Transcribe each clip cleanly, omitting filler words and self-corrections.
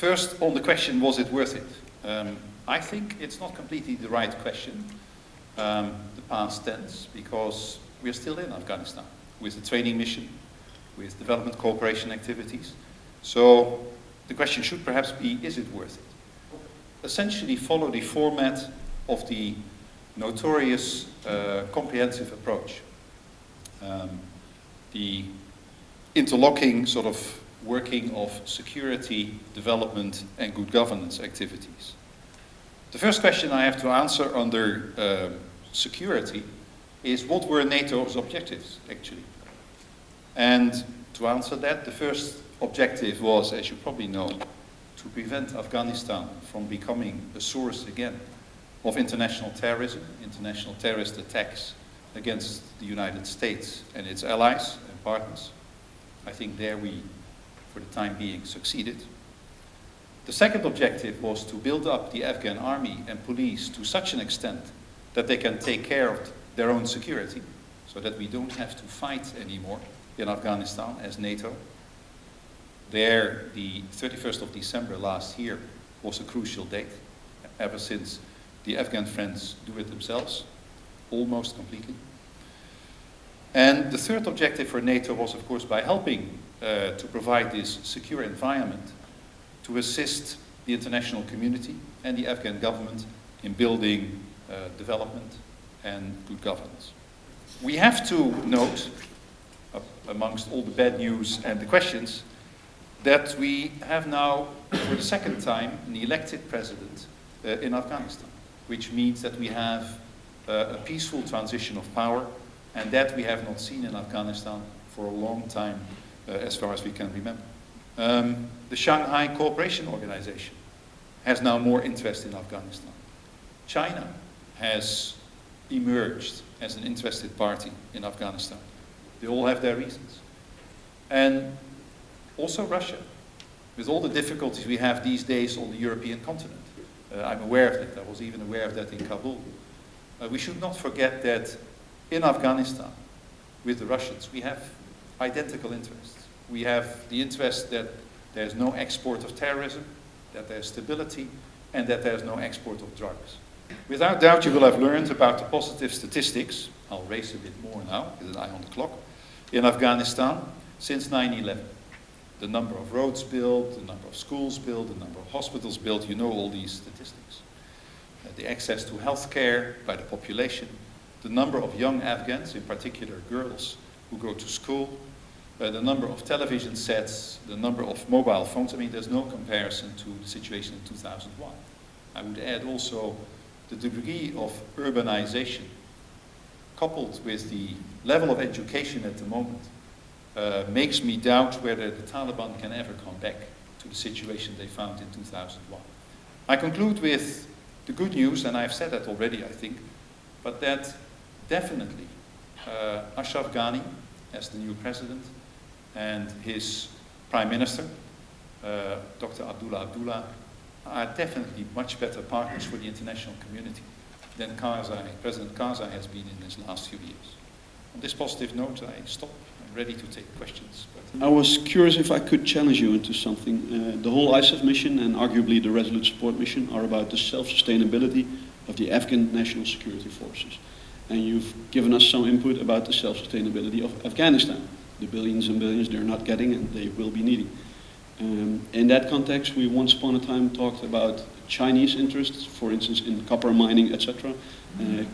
First, on the question, was it worth it? I think it's not completely the right question, the past tense, because we're still in Afghanistan with the training mission, with development cooperation activities. So the question should perhaps be, is it worth it? Essentially follow the format of the notorious comprehensive approach. The interlocking sort of working of security, development, and good governance activities. The first question I have to answer under security is, what were NATO's objectives, actually? And to answer that, the first objective was, as you probably know, to prevent Afghanistan from becoming a source again of international terrorism, international terrorist attacks against the United States and its allies and partners. I think there we, for the time being, succeeded. The second objective was to build up the Afghan army and police to such an extent that they can take care of their own security, so that we don't have to fight anymore in Afghanistan as NATO. There, the 31st of December last year was a crucial date, ever since the Afghan friends do it themselves, almost completely. And the third objective for NATO was, of course, by helping to provide this secure environment to assist the international community and the Afghan government in building development and good governance. We have to note, amongst all the bad news and the questions, that we have now, for the second time, an elected president in Afghanistan, which means that we have a peaceful transition of power, and that we have not seen in Afghanistan for a long time, as far as we can remember. The Shanghai Cooperation Organization has now more interest in Afghanistan. China has emerged as an interested party in Afghanistan. They all have their reasons. And also Russia, with all the difficulties we have these days on the European continent. I'm aware of it. I was even aware of that in Kabul. We should not forget that in Afghanistan, with the Russians, we have identical interests. We have the interest that there's no export of terrorism, that there's stability, and that there's no export of drugs. Without doubt, you will have learned about the positive statistics. I'll race a bit more now, with an eye on the clock. In Afghanistan, since 9/11. The number of roads built, the number of schools built, the number of hospitals built, you know all these statistics. The access to healthcare by the population, the number of young Afghans, in particular girls, who go to school, the number of television sets, the number of mobile phones. I mean, there's no comparison to the situation in 2001. I would add also the degree of urbanization, coupled with the level of education at the moment, makes me doubt whether the Taliban can ever come back to the situation they found in 2001. I conclude with the good news, and I've said that already, I think, but that definitely Ashraf Ghani, as the new president, and his prime minister, Dr. Abdullah, are definitely much better partners for the international community than President Karzai has been in his last few years. On this positive note, I stop. I'm ready to take questions. I was curious if I could challenge you into something. The whole ISAF mission and arguably the Resolute Support mission are about the self-sustainability of the Afghan National Security Forces. And you've given us some input about the self-sustainability of Afghanistan, the billions and billions they're not getting and they will be needing. In that context, we once upon a time talked about Chinese interests, for instance in copper mining, etc.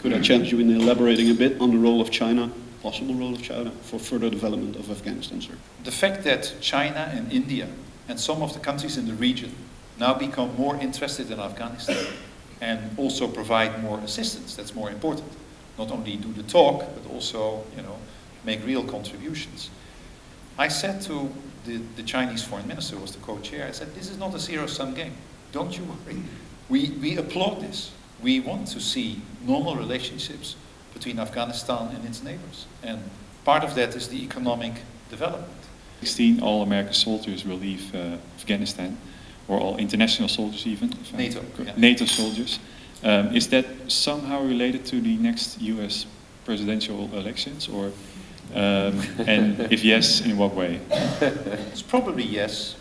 Could I challenge you in elaborating a bit on the role of China, possible role of China, for further development of Afghanistan, sir? The fact that China and India and some of the countries in the region now become more interested in Afghanistan and also provide more assistance, that's more important. Not only do the talk, but also, make real contributions. I said to the Chinese foreign minister, who was the co-chair, I said, this is not a zero-sum game. Don't you worry. We applaud this. We want to see normal relationships between Afghanistan and its neighbors. And part of that is the economic development. 16 all American soldiers will leave Afghanistan, or all international soldiers even. NATO. Yeah. NATO soldiers. Is that somehow related to the next US presidential elections, or and if yes, in what way? It's probably yes.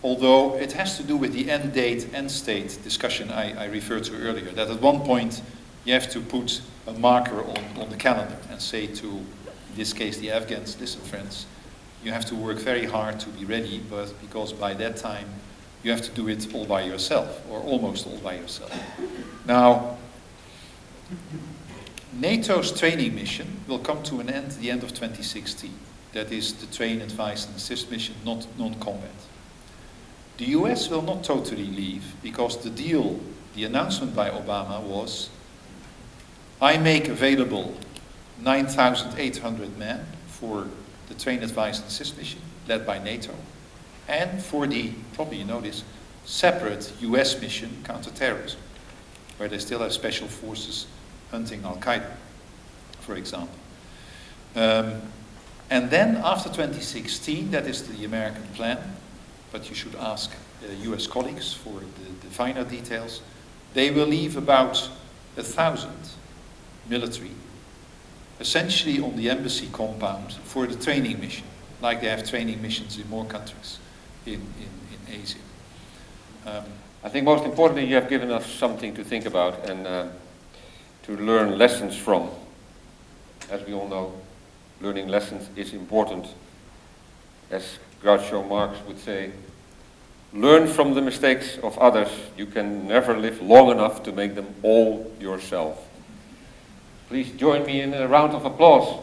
although it has to do with the end date, end state discussion I referred to earlier, that at one point you have to put a marker on the calendar and say to, in this case, the Afghans, listen friends, you have to work very hard to be ready, but because by that time you have to do it all by yourself, or almost all by yourself. Now, NATO's training mission will come to an end at the end of 2016. That is the train, advise and assist mission, not non-combat. The US will not totally leave, because the deal, the announcement by Obama was, I make available 9,800 men for the train, advise and assist mission, led by NATO, and for the, probably you know this, separate US mission, counterterrorism, where they still have special forces hunting Al-Qaeda, for example. And then after 2016, that is the American plan, but you should ask US colleagues for the finer details, they will leave about 1,000 military, essentially on the embassy compound for the training mission, like they have training missions in more countries in Asia. I think most importantly, you have given us something to think about and to learn lessons from. As we all know, learning lessons is important. As Groucho Marx would say, learn from the mistakes of others. You can never live long enough to make them all yourself. Please join me in a round of applause.